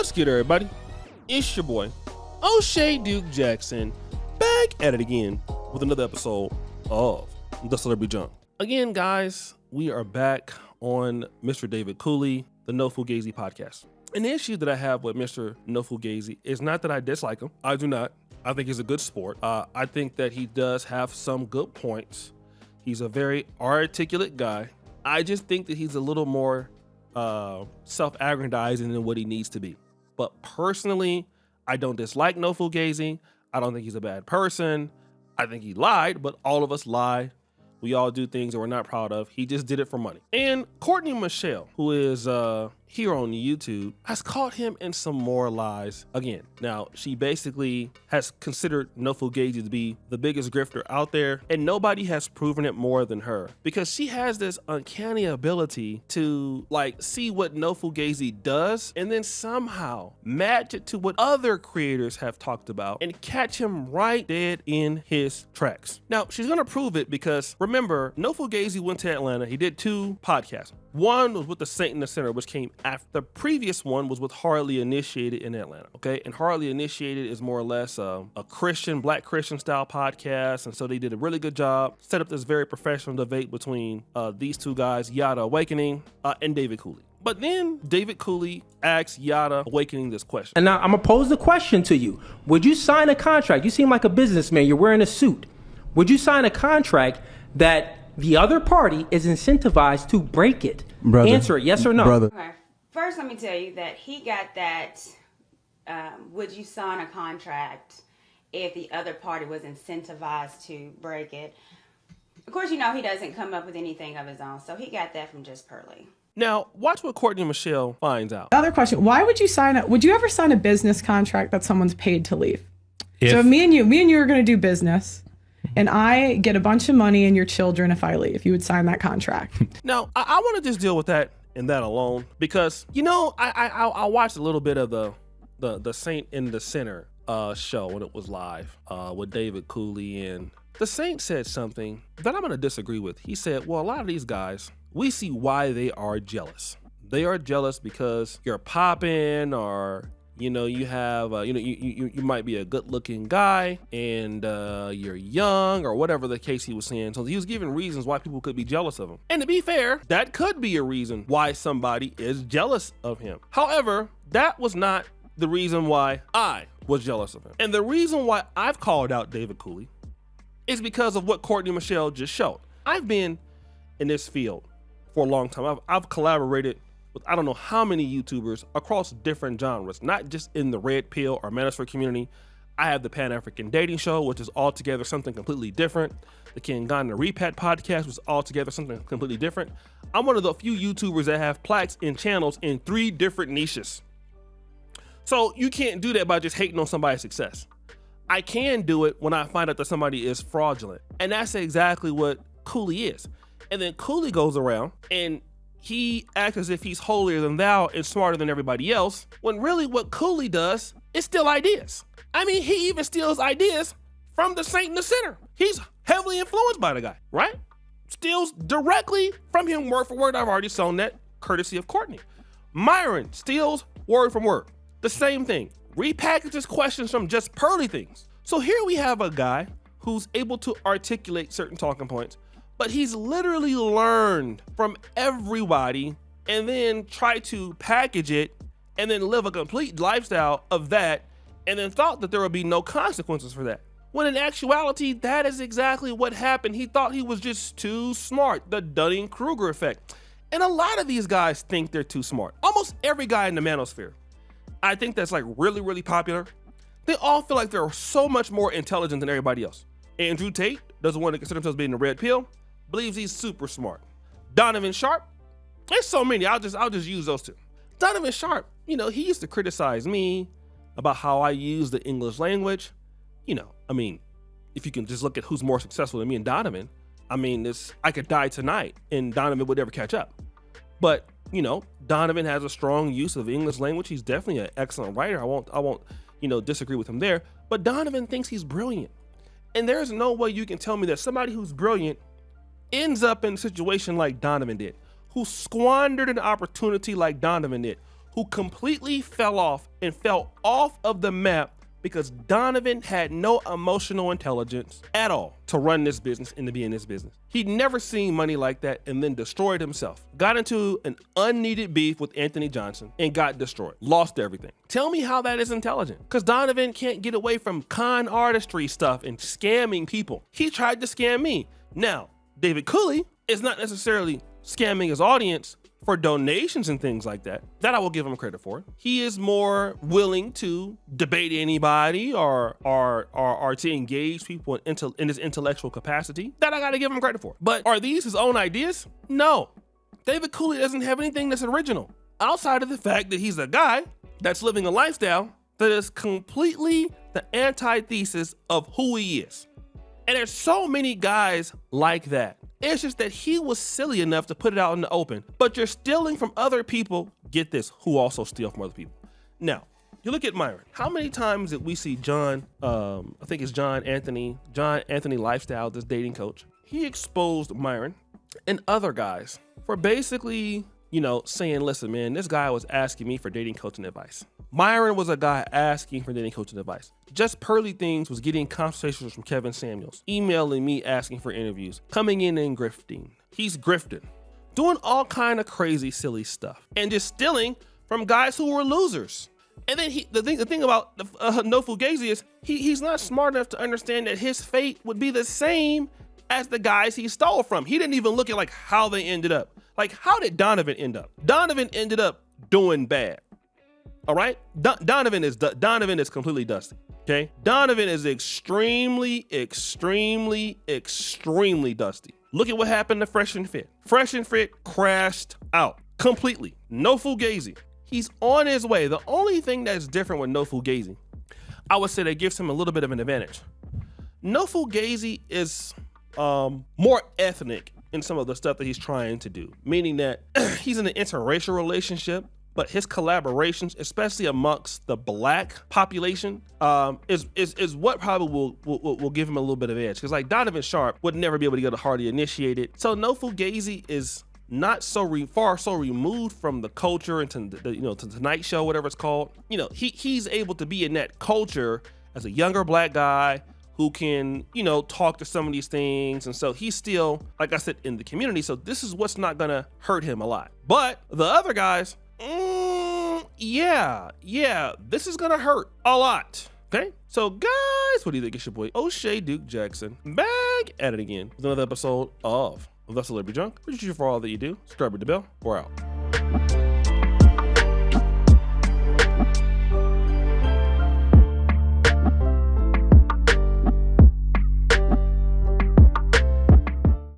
What's good, everybody? It's your boy, O'Shea Duke Jackson, back at it again with another episode of The Celebrity Junk. Again, guys, we are back on Mr. David Cooley, the No Fugazi podcast. And the issue that I have with Mr. No Fugazi is not that I dislike him. I do not. I think he's a good sport. I think that he does have some good points. He's a very articulate guy. I just think that he's a little more self-aggrandizing than what he needs to be. But personally, I don't dislike No Fugazi. I don't think he's a bad person. I think he lied, but all of us lie. We all do things that we're not proud of. He just did it for money. And Courtney Michelle, who is here on YouTube, has caught him in some more lies again. Now, she basically has considered No Fugazi to be the biggest grifter out there, and nobody has proven it more than her, because she has this uncanny ability to see what No Fugazi does and then somehow match it to what other creators have talked about and catch him right dead in his tracks. Now, she's gonna prove it because remember, No Fugazi went to Atlanta. He did 2 podcasts. One was with the Saint in the Center, which came after. The previous one was with Hardly Initiated in Atlanta, okay? And Hardly Initiated is more or less a Christian, black Christian style podcast. And so they did a really good job, set up this very professional debate between these 2 guys, Yada Awakening and David Cooley. But then David Cooley asked Yada Awakening this question. And now I'm going to pose the question to you. Would you sign a contract? You seem like a businessman. You're wearing a suit. Would you sign a contract that the other party is incentivized to break it? Brother, answer it, yes or no? Brother. Okay. First, let me tell you that he got that, would you sign a contract if the other party was incentivized to break it? Of course, you know he doesn't come up with anything of his own, so he got that from just Pearly. Now, watch what Courtney Michelle finds out. Other question, would you ever sign a business contract that someone's paid to leave? So if me and you are going to do business, and I get a bunch of money and your children if I leave, you would sign that contract. Now, I want to just deal with that and that alone, because, you know, I watched a little bit of the Saint in the Center show when it was live with David Cooley, and the Saint said something that I'm going to disagree with. He said, well, a lot of these guys, we see why they are jealous. They are jealous because you're popping, or you know, you have, you might be a good-looking guy, and you're young, or whatever the case he was saying. So he was giving reasons why people could be jealous of him. And to be fair, that could be a reason why somebody is jealous of him. However, that was not the reason why I was jealous of him. And the reason why I've called out David Cooley is because of what Courtney Michelle just showed. I've been in this field for a long time. I've collaborated with I don't know how many YouTubers across different genres, not just in the red pill or manosphere community. I have the Pan-African Dating Show, which is altogether something completely different. The Kingana Repat podcast was altogether something completely different. I'm one of the few YouTubers that have plaques and channels in 3 different niches. So you can't do that by just hating on somebody's success. I can do it when I find out that somebody is fraudulent. And that's exactly what Cooley is. And then Cooley goes around and he acts as if he's holier than thou and smarter than everybody else, when really what Cooley does is steal ideas. I mean, he even steals ideas from the Saint in the Center. He's heavily influenced by the guy, right? Steals directly from him word for word. I've already shown that, courtesy of Courtney. Myron steals word from word. The same thing. Repackages questions from just Pearly things. So here we have a guy who's able to articulate certain talking points, but he's literally learned from everybody and then try to package it and then live a complete lifestyle of that, and then thought that there would be no consequences for that. When in actuality, that is exactly what happened. He thought he was just too smart, the Dunning-Kruger effect. And a lot of these guys think they're too smart. Almost every guy in the manosphere, I think that's really, really popular. They all feel like they're so much more intelligent than everybody else. Andrew Tate doesn't want to consider himself being the red pill. Believes he's super smart. Donovan Sharp, there's so many, I'll just use those 2. Donovan Sharp, you know, he used to criticize me about how I use the English language. You know, I mean, if you can just look at who's more successful than me and Donovan, I mean, I could die tonight and Donovan would never catch up. But, you know, Donovan has a strong use of English language. He's definitely an excellent writer. I won't, disagree with him there. But Donovan thinks he's brilliant. And there's no way you can tell me that somebody who's brilliant ends up in a situation like Donovan did, who squandered an opportunity like Donovan did, who completely fell off of the map because Donovan had no emotional intelligence at all to run this business and to be in this business. He'd never seen money like that and then destroyed himself. Got into an unneeded beef with Anthony Johnson and got destroyed. Lost everything. Tell me how that is intelligent. Because Donovan can't get away from con artistry stuff and scamming people. He tried to scam me. Now, David Cooley is not necessarily scamming his audience for donations and things like that. That I will give him credit for. He is more willing to debate anybody or to engage people in his intellectual capacity. That I gotta give him credit for. But are these his own ideas? No. David Cooley doesn't have anything that's original outside of the fact that he's a guy that's living a lifestyle that is completely the antithesis of who he is. And there's so many guys like that. It's just that he was silly enough to put it out in the open. But you're stealing from other people, get this, who also steal from other people. Now, you look at Myron. How many times did we see John, I think it's John Anthony Lifestyle, this dating coach. He exposed Myron and other guys for basically, saying, listen, man, this guy was asking me for dating coaching advice. Myron was a guy asking for dating coaching advice. Just Pearly Things was getting conversations from Kevin Samuels, emailing me asking for interviews, coming in and grifting. He's grifting, doing all kind of crazy, silly stuff, and just stealing from guys who were losers. And then the thing about No Fugazi is he's not smart enough to understand that his fate would be the same as the guys he stole from. He didn't even look at like how they ended up. Like, how did Donovan end up? Donovan ended up doing bad. All right, Donovan is completely dusty. Okay, Donovan is extremely dusty. Look at what happened to Fresh and Fit. Fresh and Fit crashed out completely. No Fugazi. He's on his way. The only thing that's different with No Fugazi, I would say that gives him a little bit of an advantage. No Fugazi is more ethnic in some of the stuff that he's trying to do, meaning that he's in an interracial relationship, but his collaborations, especially amongst the black population, is what probably will give him a little bit of edge. Because like Donovan Sharp would never be able to get a Hardy initiated. So No Fugazi is not so removed from the culture and to the Tonight Show, whatever it's called. He's able to be in that culture as a younger black guy who can, talk to some of these things. And so he's still, like I said, in the community. So this is what's not gonna hurt him a lot. But the other guys, this is gonna hurt a lot. Okay, so guys, what do you think? It's your boy O'Shea Duke Jackson back at it again with another episode of The Celebrity Junk. Appreciate you for all that you do. Subscribe to the bell. We're out.